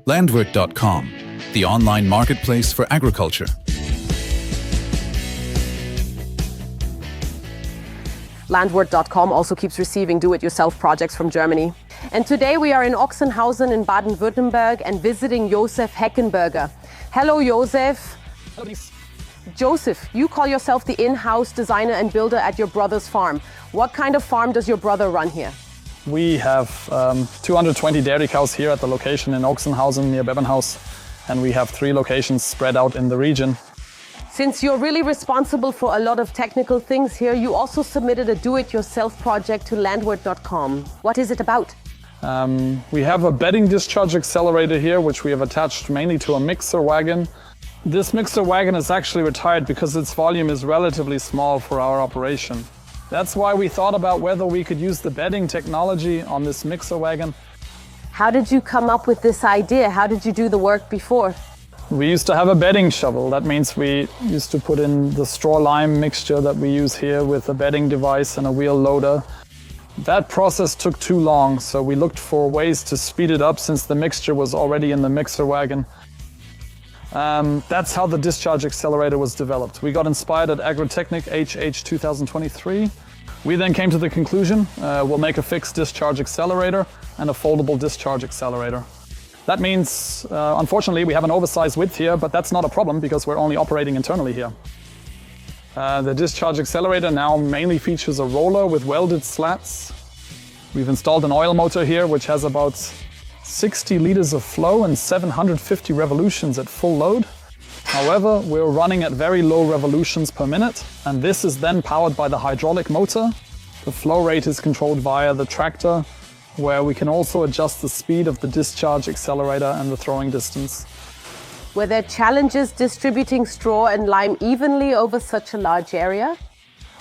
Landwirt.com, the online marketplace for agriculture. Landwirt.com also keeps receiving do-it-yourself projects from Germany. And today we are in Ochsenhausen in Baden-Württemberg and visiting Josef Heckenberger. Hello, Josef. Hello. Josef, you call yourself the in-house designer and builder at your brother's farm. What kind of farm does your brother run here? We have 220 dairy cows here at the location in Ochsenhausen near Bebenhaus, and we have 3 locations spread out in the region. Since you're really responsible for a lot of technical things here, you also submitted a do-it-yourself project to Landwirt.com. What is it about? We have a bedding discharge accelerator here, which we have attached mainly to a mixer wagon. This mixer wagon is actually retired because its volume is relatively small for our operation. That's why we thought about whether we could use the bedding technology on this mixer wagon. How did you come up with this idea? How did you do the work before? We used to have a bedding shovel. That means we used to put in the straw-lime mixture that we use here with a bedding device and a wheel loader. That process took too long, so we looked for ways to speed it up since the mixture was already in the mixer wagon. That's how the Discharge Accelerator was developed. We got inspired at Agrotechnic HH 2023. We then came to the conclusion, we'll make a fixed discharge accelerator and a foldable discharge accelerator. That means, unfortunately, we have an oversized width here, but that's not a problem because we're only operating internally here. The Discharge Accelerator now mainly features a roller with welded slats. We've installed an oil motor here, which has about 60 liters of flow and 750 revolutions at full load. However, we're running at very low revolutions per minute, and this is then powered by the hydraulic motor. The flow rate is controlled via the tractor, where we can also adjust the speed of the discharge accelerator and the throwing distance. Were there challenges distributing straw and lime evenly over such a large area?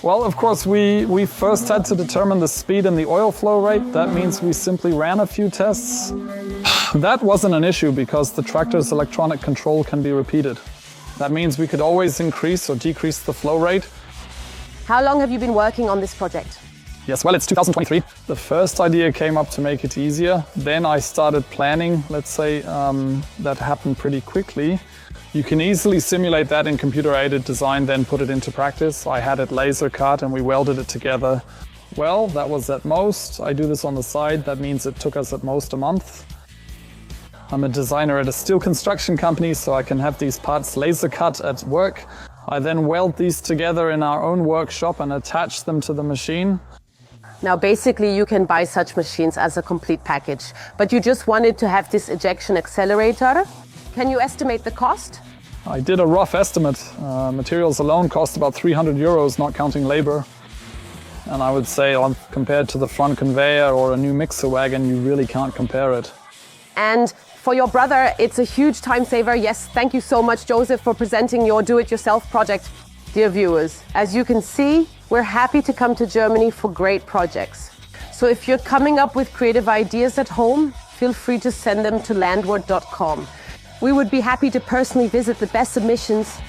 Well, of course, we first had to determine the speed and the oil flow rate. That means we simply ran a few tests. That wasn't an issue because the tractor's electronic control can be repeated. That means we could always increase or decrease the flow rate. How long have you been working on this project? Yes, well, it's 2023. The first idea came up to make it easier. Then I started planning, let's say, that happened pretty quickly. You can easily simulate that in computer-aided design, then put it into practice. I had it laser cut and we welded it together. Well, that was at most. I do this on the side. That means it took us at most a month. I'm a designer at a steel construction company, so I can have these parts laser cut at work. I then weld these together in our own workshop and attach them to the machine. Now, basically, you can buy such machines as a complete package, but you just wanted to have this ejection accelerator. Can you estimate the cost? I did a rough estimate. Materials alone cost about 300 euros, not counting labor. And I would say, compared to the front conveyor or a new mixer wagon, you really can't compare it. And for your brother, it's a huge time saver. Yes, thank you so much, Josef, for presenting your do-it-yourself project. Dear viewers, as you can see, we're happy to come to Germany for great projects. So if you're coming up with creative ideas at home, feel free to send them to Landwirt.com. We would be happy to personally visit the best submissions